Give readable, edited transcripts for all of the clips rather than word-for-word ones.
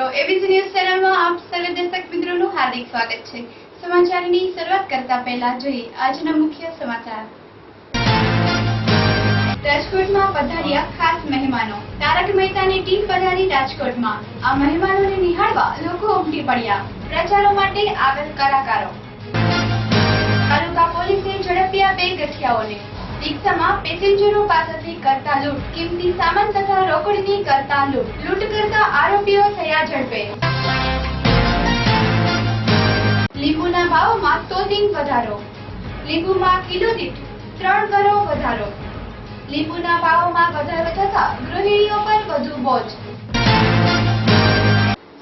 મિત્રો, ABC news ચેનલમાં આપ સર્વે દર્શક મિત્રોનું હાર્દિક સ્વાગત છે। સમાચારની શરૂઆત કરતા પહેલા જોઈએ આજના મુખ્ય સમાચાર। રાજકોટમાં પધાર્યા ખાસ મહેમાનો। તારક મહેતાની ટીમ પધારી રાજકોટમાં। આ મહેમાનોને નિહાળવા લોકો ઉમટી પડ્યા। પ્રચારો માટે આવેલ કલાકારો। તાલુકા પોલીસે ઝડપ્યા 2 ગઠિયાઓને। રિક્ષામાં પેસેન્જરો પાસેથી કરતા લૂંટ। કિંમતી સામાન તથા રોકડની કરતા લૂંટ। લૂંટ કરતા આરોપીઓ થયા ઝડપે। લીંબુના ભાવમાં તોતિંગ વધારો। લીંબુમાં કિલો દીઠ 3 કરોડ વધારો। લીંબુના ભાવમાં વધારો થતા ગૃહિણીઓ પર વધુ બોજ।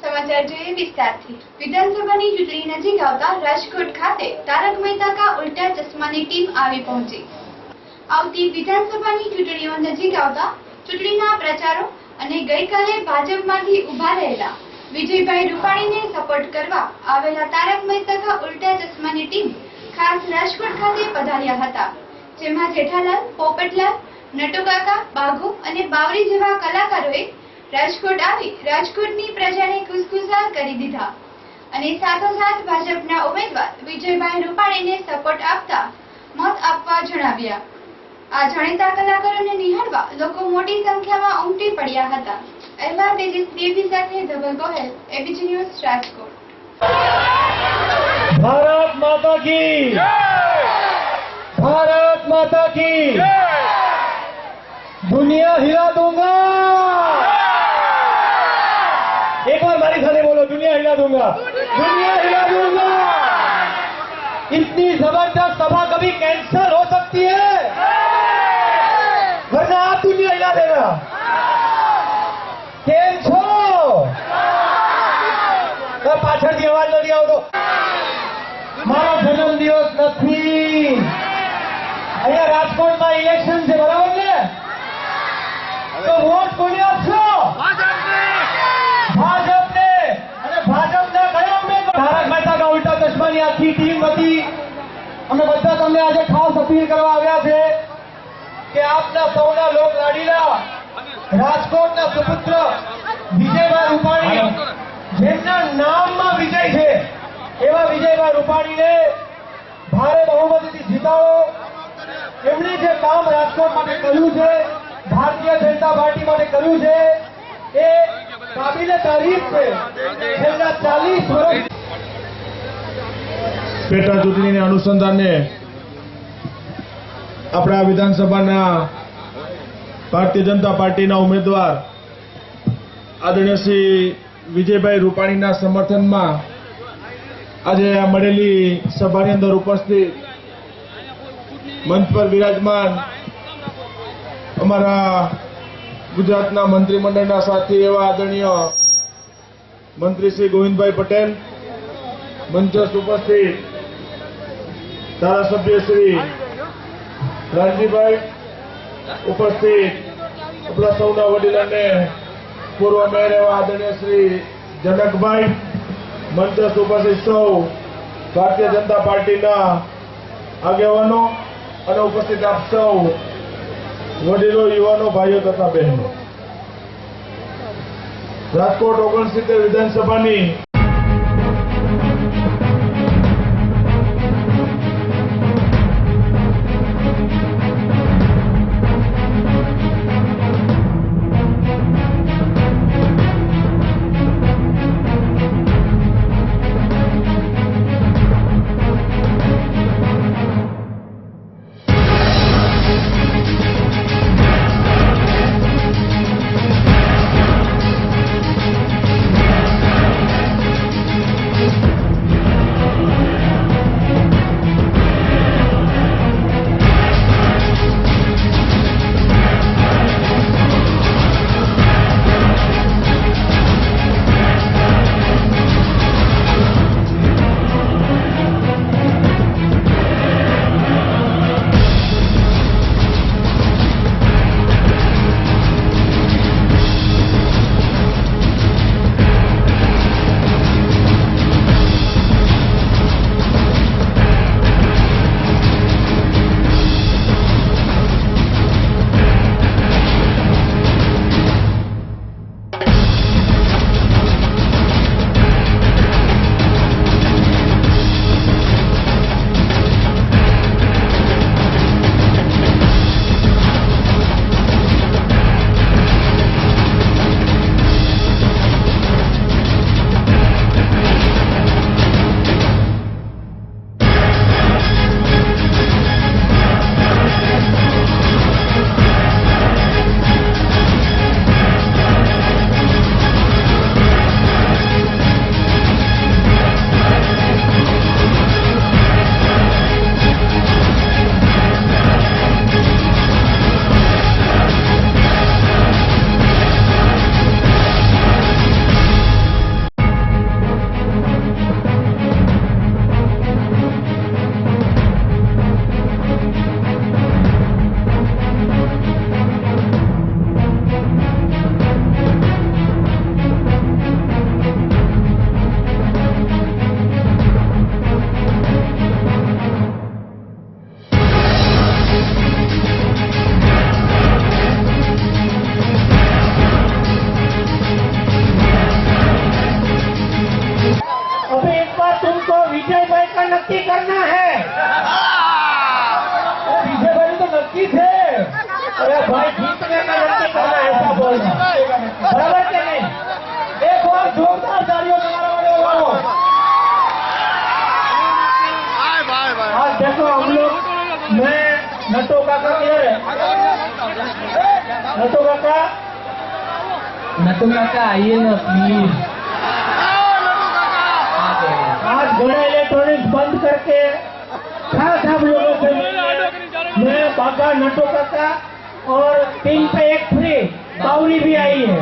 સમાચાર જોઈએ વિસ્તારથી। વિધાનસભાની ચૂંટણી નજીક આવતા રાજકોટ ખાતે તારક મહેતા કા ઉલ્ટા ચશ્માની ટીમ આવી પહોંચી। આવતી વિધાનસભાની ચૂંટણીઓ નજીક આવતા ચૂંટણીના પ્રચારો અને ગઈકાલે ભાજપમાંથી ઉભા રહેલા વિજયભાઈ રૂપાણીને સપોર્ટ કરવા આવેલા તારક મહેતા કા ઉલ્ટા ચશ્માની ટીમ ખાસ રાજકોટ ખાતે પધાર્યા હતા। જેમાં જેઠાલાલ, પોપટલાલ, નટુકાકા, બાઘુ અને બાવરી જેવા કલાકારોએ રાજકોટ આવી રાજકોટની પ્રજાને ખુશખુશાલ કરી દીધા અને સાથોસાથ ભાજપના ઉમેદવાર વિજયભાઈ રૂપાણીને સપોર્ટ આપતા મત આપવા જણાવ્યા। આ જાણીતા કલાકારોને નિહાળવા લોકો મોટી સંખ્યામાં ઉમટી પડ્યા હતા। અહેવાલ તેજસ દેવી સાથે ધવલ ગોહેલ, એબીસી ન્યૂઝ રાજકોટ। भारत माता की भारत माता की दुनिया हिला दूंगा। एक बार हमारी साथ बोलो, दुनिया हिला दूंगा, दुनिया हिला दूंगा। इतनी जबरदस्त सभा कभी कैंसिल हो सकती है, वरना आप दुनिया हिला देना। केम छो पाछळथी अवाज नहीं आवतो। मारो जन्म दिवस नहीं। अहींया राजकोट में इलेक्शन है, बराबर ने? तो वोट कोने आपशो? भाजपने। अने भाजपना कयो उम्मीदवार? तारक मेहता का उल्टा चश्मानी आखी टीम हती। अमे बधा तमने आज खास अपील करवा आव्या छे के आपना सौना लोक लाडीला राजकोटना सुपुत्र विजयभाई रूपाणी, जेमना नाममां विजय छे, एवा विजयभाई रूपाणीने भारे बहुमतीथी जीताडो। एमणे जे काम राजकोट माटे कर्युं छे, भारतीय जनता पार्टी माटे कर्युं छे, ए काबिले तारीफ छे। छेल्ला 40 વર્ષ પેટા ચૂંટણીને અનુસંધાને આપણા વિધાનસભાના ભારતીય જનતા પાર્ટીના ઉમેદવાર આદરણીય શ્રી વિજયભાઈ રૂપાણીના સમર્થનમાં આજે આ મળેલી સભાની અંદર ઉપસ્થિત મંચ પર વિરાજમાન અમારા ગુજરાતના મંત્રીમંડળના સાથી એવા આદરણીય મંત્રી શ્રી ગોવિંદભાઈ પટેલ, મંચસ્થ ઉપસ્થિત ધારાસભ્ય શ્રી રામજીભાઈ, ઉપસ્થિત આપણા સૌના વડીલોને પૂર્વ મેયર એવા આદરણીય શ્રી જનકભાઈ, મંચસ્થ ઉપસ્થિત સૌ ભારતીય જનતા પાર્ટીના આગેવાનો અને ઉપસ્થિત આપ સૌ વડીલો, યુવાનો, ભાઈઓ તથા બહેનો, રાજકોટ 69 વિધાનસભાની नटो काका किधर है? नटो काका आइए ना प्लीज। आज घोड़ा इलेक्ट्रॉनिक्स बंद करके खास आप लोगों से मैं बागा नटो काका और 3 पे 1 फ्री बावरी भी आई है।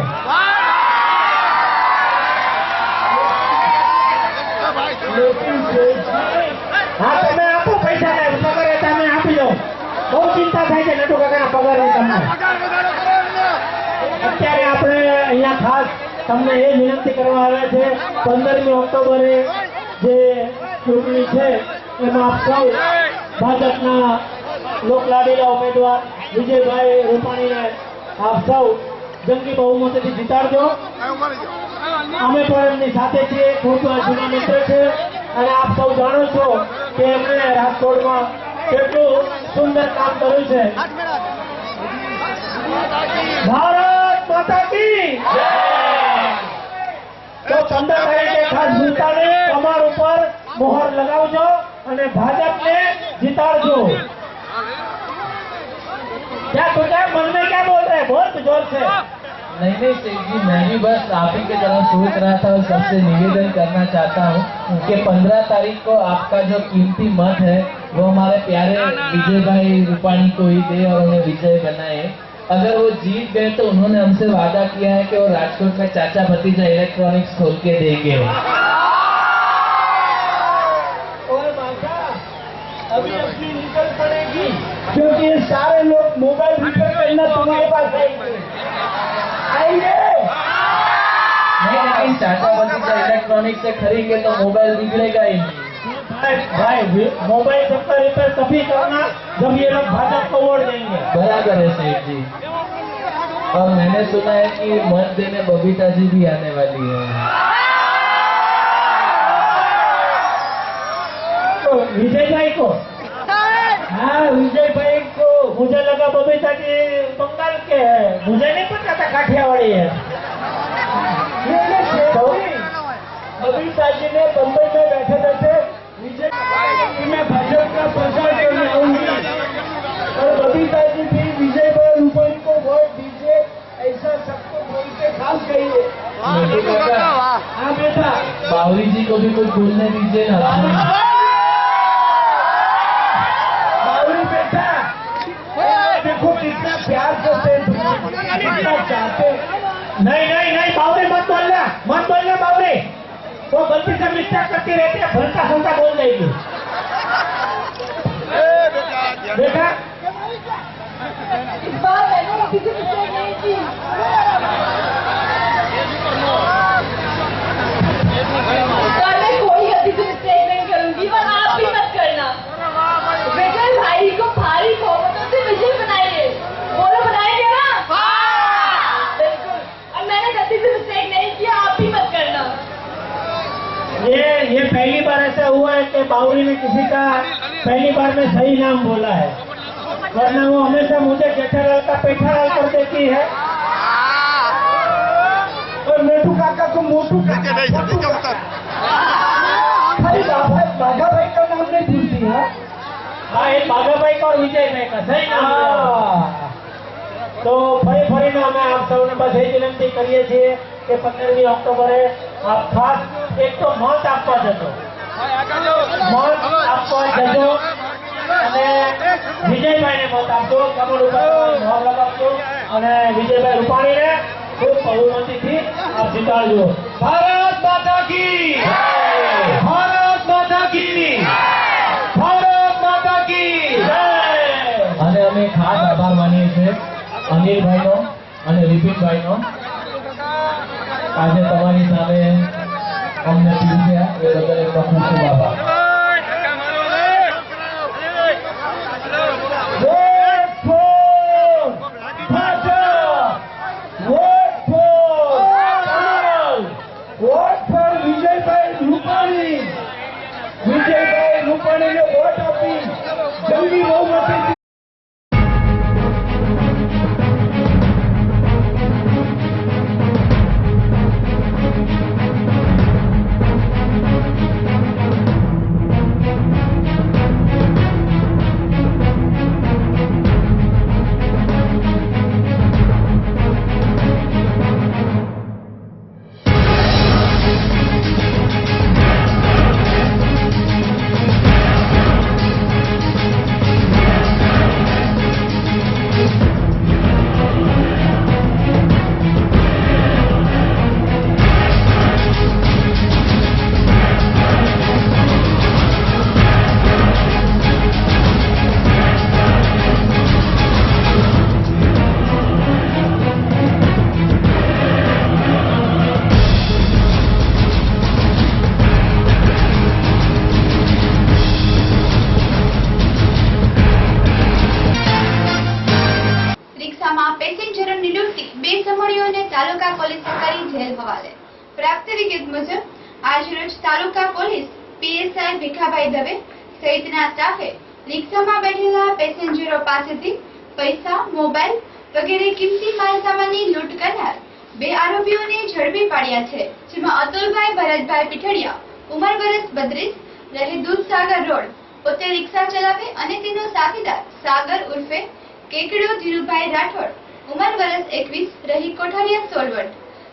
હા તમે આપો પૈસા ને પગાર તમે આપી દો બહુ ચિંતા થાય છે નટુ કાકાના પગાર ની તમને અત્યારે આપણે અહીંયા ખાસ તમને એ વિનંતી કરવા આવ્યા છે 15મી ઓક્ટોબરે જે ચૂંટણી છે એમાં આપ સૌ ભાજપના લોકલાડીલા ઉમેદવાર વિજયભાઈ રૂપાણીને આપ સૌ જંગી બહુમતીથી જીતાડજો અમે પણ એમની સાથે છીએ ખૂબ જૂના મિત્ર છે અને આપ સૌ જાણો છો કે એમણે રાજકોટમાં કેટલું સુંદર કામ કર્યું છે ભારત માતા કી તો 15 તારીખે ખાસ ભૂલતા નહીં કમર ઉપર મોહર લગાવજો અને ભાજપને જીતાડજો क्या तो क्या मन में क्या बोल रहे हैं बहुत जोर से नहीं सेठ जी, मैं भी बस आप ही की तरह सोच रहा था और सबसे निवेदन करना चाहता हूँ कि 15 तारीख को आपका जो कीमती मत है वो हमारे प्यारे विजय भाई रूपाणी को ही दे और उन्हें विजय बनाए। अगर वो जीत गए तो उन्होंने हमसे वादा किया है कि वो राजकोट में चाचा भतीजा इलेक्ट्रॉनिक्स खोल के देंगे। और माता अभी अपनी निकल पड़ेगी क्योंकि ये सारे लोग मोबाइल रिपेयर करना तुम्हारे पास आएंगे नहीं, लेकिन चाचा भतीजा इलेक्ट्रॉनिक्स से खरीदेंगे तो मोबाइल बिगड़ेगा ही नहीं। भाई मोबाइल सबका रिपेयर तभी करना जब ये लोग भाजपा को वोट देंगे। बराबर है सेठ जी। और मैंने सुना है कि मत देने बबीता जी भी आने वाली है। तो विजय भाई को हाँ विजय भाई को मुझे लगा बबीता जी बंगाल के है मुझे नहीं पता था काठियावाड़ी है बबीता जी ने बम्बई में बैठे बैठे विजय मैं भाजपा का प्रचार करने आऊंगी और बबीता जी भी विजय भाई रूपाणी को वोट दीजिए ऐसा सबको बोल के खास कहिए। हाँ बेटा बावरी जी को भी कुछ बोलने दीजिए ना। देखो कितना प्यार करते हैं कितना चाहते हैं। नहीं नहीं नहीं बावरे मत बोलना बावरे वो गलती से मिस्टेक करती रहती है भलता भलता बोल देगी बेटा इस बार मैंने किसी से मिस्टेक नहीं की। इस बार मैं कोई गलती से मिस्टेक नहीं करूंगी पर आप भी मत करना। विजय भाई को भारी बहुमतों से विजय बनाइए। बोलो बनाएंगे ना? बिल्कुल। और मैंने गलती से मिस्टेक नहीं किया आप भी मत करना। ये पहली बार ऐसा हुआ है कि बावरी ने किसी का पहली बार में सही नाम बोला है वरना वो हमेशा मुझे जेठालाल का पेठालाल कर देती है और मोटू काका को मोटू काका खाली बाघा भाई का नाम नहीं भूलती है। हाँ एक बाघा भाई का और विजय भाई का सही नाम तो ફરીને અમે આપ સૌને બસ એ જ વિનંતી કરીએ છીએ કે 15મી ઓક્ટોબરે આપ ખાસ એક તો મત આપવા જજો અને વિજયભાઈને મત આપજો કમળ ઉપર મોહર લગાવજો અને વિજયભાઈ રૂપાણીને ખૂબ બહુમતીથી આપ જીતાડજો। ભારત માતા કી ભારત માતા કી ભારત માતા કી અને અમે ખાસ આભાર માનીએ છીએ અનિલભાઈનો અને વિપિનભાઈનો આજે તમારી સામે અમને પીરસ્યા એ બદલ એમનો ખૂબ ખૂબ આભાર। Vote for Bhajan! Vote for Kamal! Vote for Vijayભાઈ રૂપાણી! વિજયભાઈ રૂપાણીને વોટ આપી જંગી બહુમતીથી આજરોજ તાલુકા પોલીસ પીએસઆઈ ભીખાભાઈ દવે સહિતના સ્ટાફે રિક્ષામાં બેઠેલા પેસેન્જરો પાસેથી પૈસા, મોબાઈલ વગેરે કિંમતી માલસામાનની લૂંટ કરનાર 2 આરોપીઓને ઝડપી પાડ્યા છે, જેમાં અતુલભાઈ ભરતભાઈ પીઠડિયા, ઉંમર વર્ષ 32, રહે દૂધસાગર રોડ, પોતે રિક્ષા ચલાવે, અને તેનો સાથીદાર સાગર ઉર્ફે કેકડો ધીરુભાઈ રાઠોડ, ઉંમર વર્ષ 21, રહી કોઠારિયા સોલવડ,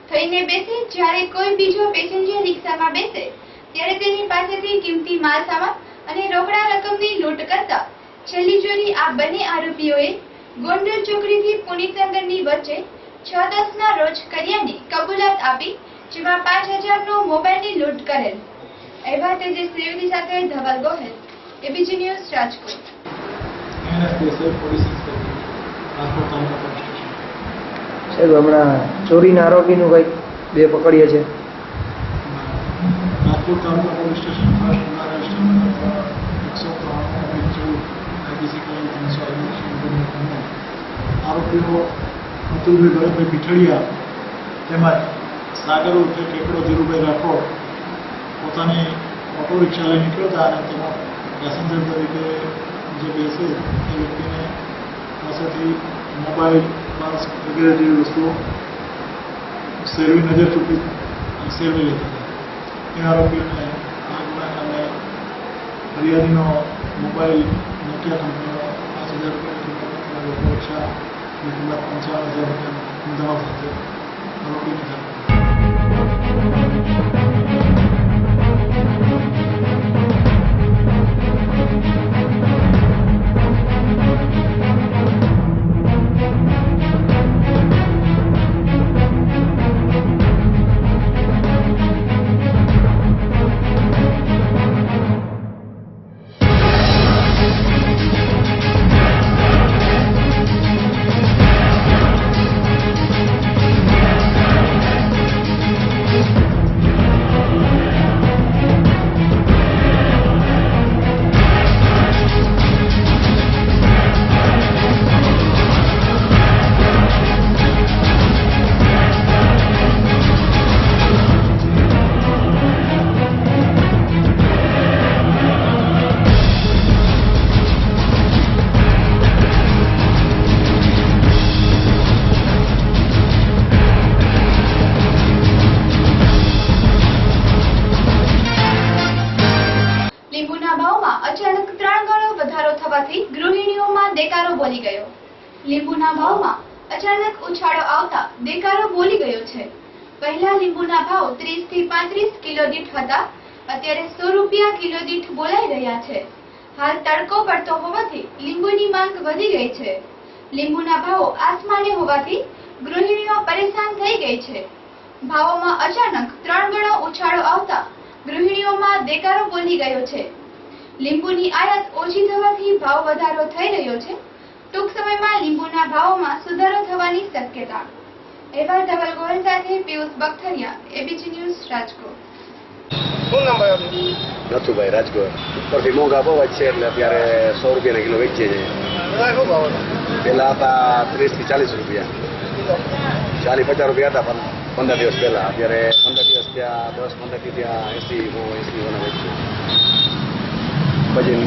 થઈને બેસે જ્યારે કોઈ બીજો પેસેન્જર રિક્ષામાં બેસે ત્યારે તેની પાસેથી કિંમતી માલસામાન અને રોકડા રકમની લૂંટ કરતા છેલ્લી ચોરી આ બંને આરોપીઓએ ગોંડલ ચોકડીથી પુનિતનગરની વચ્ચે 6/10ના રોજ કર્યાની કબૂલાત આપી, જેમાં 5000નો મોબાઈલની લૂંટ કરેલ. અહેવાલ તેજસ ત્રિવેદી સાથે ધવલ ગોહેલ, એબીજી ન્યૂઝ, રાજકોટ. સાહેબ, હમણાં ચોરીના આરોપીનું કંઈક 2 પકડીએ છે. રાજકોટ તાલુકા પોલીસ સ્ટેશન ફર્સ્ટ મહારાષ્ટ્ર 103 આરોપીઓ અતુલભાઈ ભરતભાઈ પીઠડિયા તેમજ સાગર ઉર્ફે કેકડો ધીરુભાઈ રાઠોડ પોતાની ઓટો રિક્ષા લઈ નીકળ્યો હતા અને તેમાં પેસેન્જર તરીકે જે બેસે એ વ્યક્તિને પાસેથી મોબાઈલ, પર્સ વગેરે જેવી વસ્તુઓ સેરવી નજર ચૂકી સેરવી લેતા હતા. એ આરોપીઓને આ ગુના નામે ફરિયાદીનો મોબાઈલ નોકિયા કંપનીનો 5000 રૂપિયાની કિંમત રિક્ષાની કિંમત 55,000 રૂપિયા અમદાવાદ સાથે આરોપીને અચાનક 3 ગણો વધારો થવાથી ગૃહિણીઓમાં દેકારો બોલી ગયો. લીંબુના ભાવમાં અચાનક ઉછાળો આવતા દેકારો બોલી ગયો છે. પહેલા લીંબુના ભાવ 30 થી 35 કિલો દીઠ હતા, અત્યારે 100 રૂપિયા કિલો દીઠ બોલાઈ રહ્યા છે. હાલ તડકો પડતો હોવાથી લીંબુની માંગ વધી ગઈ છે. લીંબુના ભાવો આસમાને હોવાથી ગૃહિણીઓ પરેશાન થઈ ગઈ છે. ભાવોમાં અચાનક 3 ગણો ઉછાળો આવતા ગૃહિણીઓમાં દેકારો બોલી ગયો છે. લીંબુની આયાત ઓછી થવાથી ભાવ વધારો થઈ રહ્યો છે. ટૂંક સમયમાં લીંબુના ભાવોમાં સુધારો થવાની શક્યતા. અહેવાલ ધવલ ગોહેલ સાથે પિયુષ બખતરિયા, એબીજી ન્યૂઝ, રાજકોટ. શું નામ ભાઈ આપનું? નથુભાઈ, રાજકોટ. ઉપરથી મોંઘા બહુ જ છે એટલે અત્યારે 100 રૂપિયાના કિલો વેચીએ છીએ. શું ભાવ હતા? પહેલા હતા 30 થી 40 રૂપિયા, 40-50 રૂપિયા હતા 15 દિવસ પહેલા. અત્યારે 15 દિવસ ત્યાં 10-15 થી ત્યાં 80 વેચીએ. પછી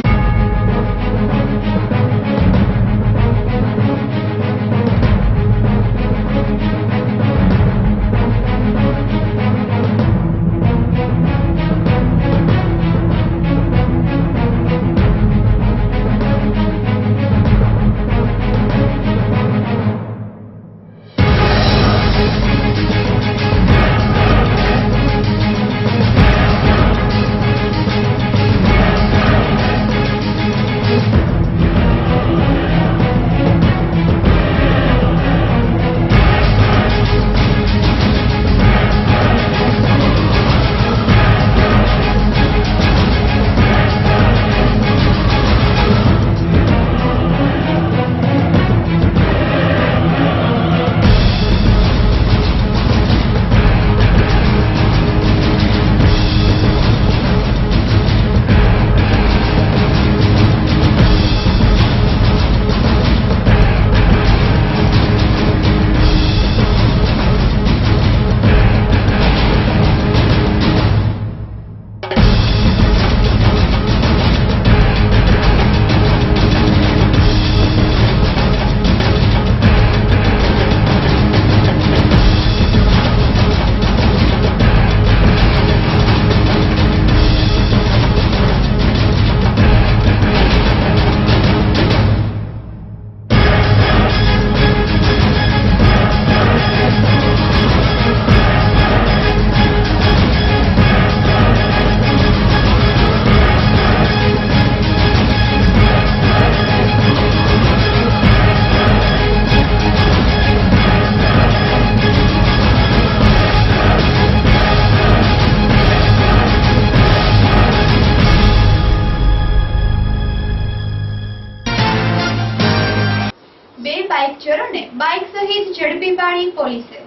બાઇક સહિત ઝડપી પાડી પોલીસે.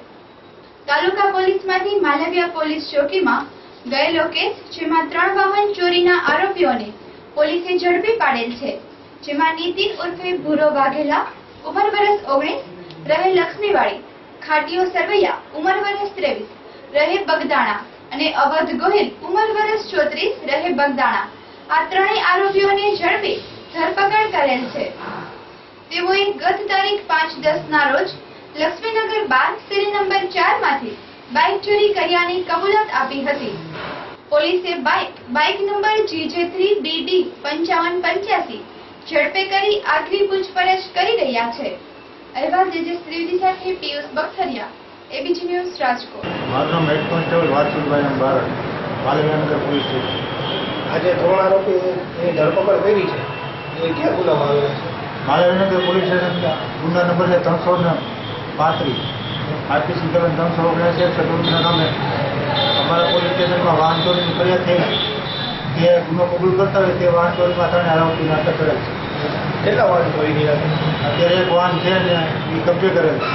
તાલુકા પોલીસમાંથી માલવિયા પોલીસ ચોકીમાં ગયેલો કેસ, જેમાં 3 વાહન ચોરીના આરોપીઓને પોલીસે ઝડપી પાડેલ છે, જેમાં નીતિન ઉર્ફે ભૂરો વાઘેલા, ઉંમર વર્ષ 19, રહે લક્ષ્મીવાડી, ખાટીઓ સરવૈયા, ઉંમર વર્ષ 23, રહે બગદાણા, અને અવધ ગોહિલ, ઉંમર વર્ષ 34, રહે બગદાણા. આ ત્રણેય આરોપીઓને ઝડપી ધરપકડ કરેલ છે. તેઓએ ગત તારીખ 5/10 ના રોજ લક્ષ્મીનગર 12 શેરી નંબર 4 માંથી બાઇક ચોરી કર્યાની કબૂલાત આપી હતી. પોલીસે બાઇક નંબર GJ3BD 5585 ઝડપે કરી આગવી પૂછપરછ કરી રહ્યા છે. અહેવાલ જેજે શ્રીજી સાથે પિયુષ બખતરિયા, એબીજી ન્યૂઝ, રાજકોટ. મારું નામ head constable Vasubhai Barad, Malviyanagar police station. આજે 3 આરોપીની ધરપકડ કરી છે. એ ક્યાં ગુનામાં આવેલા છે? માલવિયાનગર પોલીસ સ્ટેશન ગુના નંબર છે 335, આરપીસી કલમ 379 ચોરીના નામે અમારા પોલીસ સ્ટેશનમાં વાહન ચોરીની ફરિયાદ થઈ. તે ગુનો કબૂલ કરતા હોય તે વાહન ચોરીમાં 3 આરોપીને અટક કરેલ છે. કેટલા વાહન ચોરી કર્યા છે? અત્યારે એક વાહન છે ને એ કબજે કરેલ છે.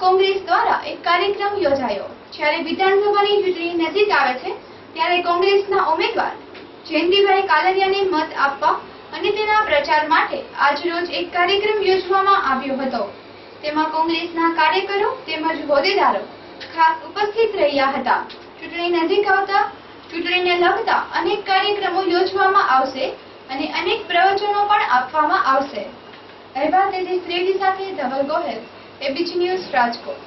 કોંગ્રેસ દ્વારા એક કાર્યક્રમ યોજાયો. જ્યારે વિધાનસભાની ચૂંટણી નજીક આવે છે ત્યારે કોંગ્રેસના ઉમેદવાર જયંતિભાઈ કાલરિયાને મત આપવા અને તેના પ્રચાર માટે આજરોજ એક કાર્યક્રમ યોજવામાં આવ્યો હતો. તેમાં કોંગ્રેસના કાર્યકરો તેમજ હોદ્દેદારો ખાસ ઉપસ્થિત રહ્યા હતા. ચૂંટણી નજીક આવતા ચૂંટણીને લગતા અનેક કાર્યક્રમો યોજવામાં આવશે અને અનેક પ્રવચનો પણ આપવામાં આવશે. અહેવાલ તેજસ ત્રિવેદી સાથે ધવલ ગોહેલ, એબીજી ન્યૂઝ, રાજકોટ.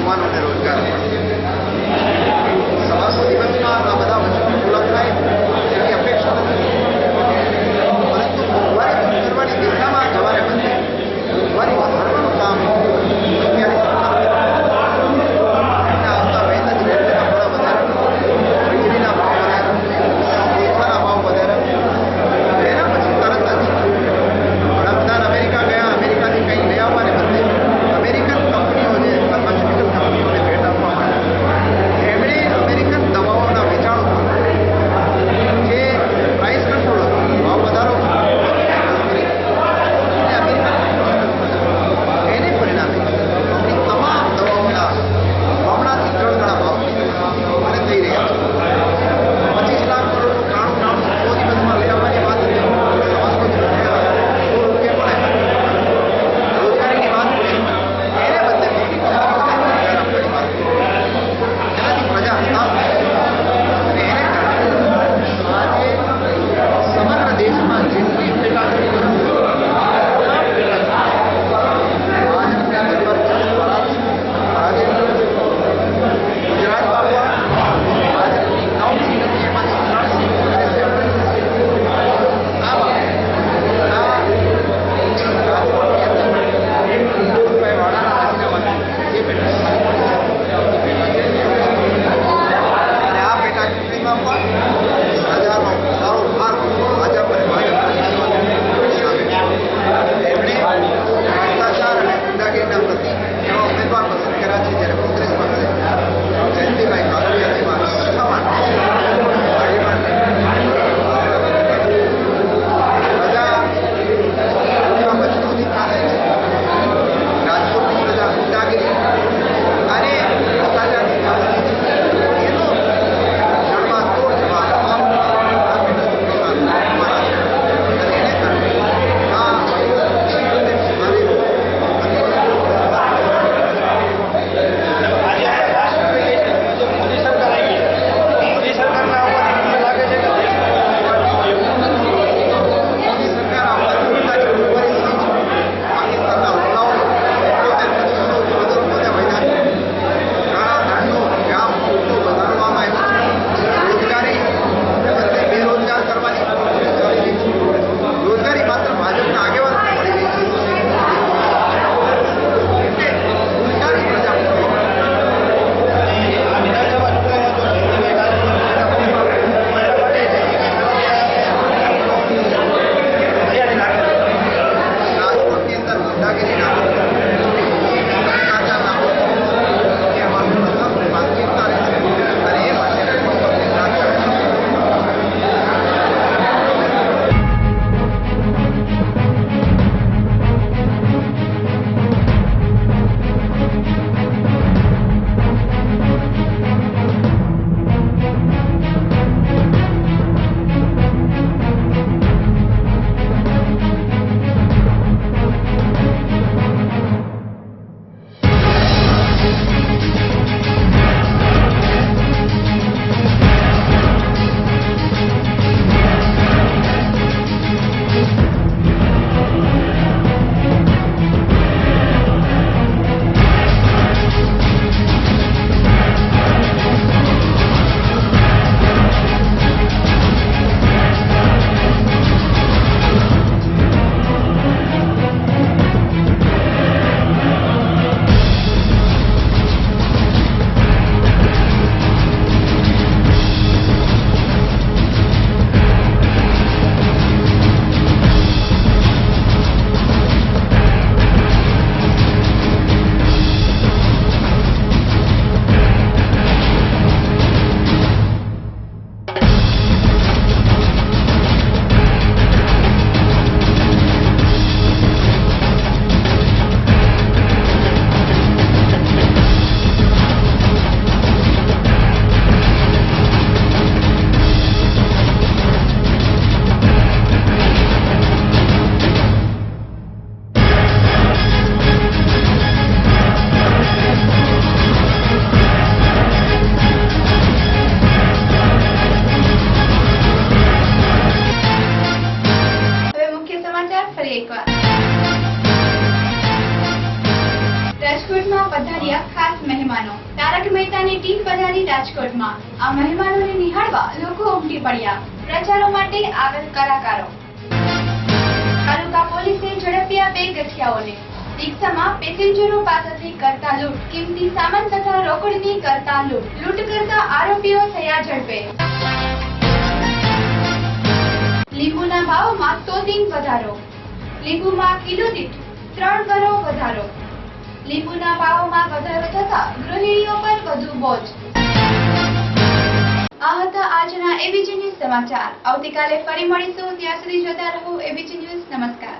યુવાનોને રોજગાર મળશે. સવારનો દિવસમાં આ બધા વસ્તુઓ સુલભ થાય એવી અપેક્ષા નથી, પરંતુ મોંઘવારી દૂર કરવાની દિશામાં જવાને બદલે મોંઘવારી વધારવાનું કામ અત્યારે આવતા મહિના જ રેલવેના ભાડા વધારે, વીજળીના ભાવ વધારે, કોલસાના ભાવ વધારે, એના પછી તરત જ વડાપ્રધાન અમેરિકા ગયા, અમેરિકાથી કંઈ લઈ આવવાને બદલે અમેરિકન કંપનીઓ જે ફાર્માસ્યુટિકલ કંપનીઓને ભેટ આપવા માટે મહેમાનો. તારક મહેતાની ટીમ પધારી રાજકોટમાં. આ મહેમાનોને નિહાળવા લોકો ઉમટી પડ્યા. પ્રચારો માટે આગળ કલાકારો. તાલુકા પોલીસે ઝડપ્યા 2 ગઠિયાઓને. રિક્ષામાં પેસેન્જરો પાસેથી કરતા લૂંટ. કિંમતી સામાન તથા રોકડની કરતા લૂંટ. લૂંટ કરતા આરોપીઓ થયા ઝડપે. લીંબુના ભાવમાં તોતિંગ વધારો. લીંબુમાં કિલો દીઠ 3 ગણો વધારો. લીંબુના ભાવમાં વધારો થતા ગૃહિણીઓ પર વધુ બોજ. આ હતા આજના એબીજી ન્યૂઝ સમાચાર. આવતીકાલે ફરી મળીશું. ત્યાં સુધી જોતા રહો એબીજી ન્યૂઝ. નમસ્કાર.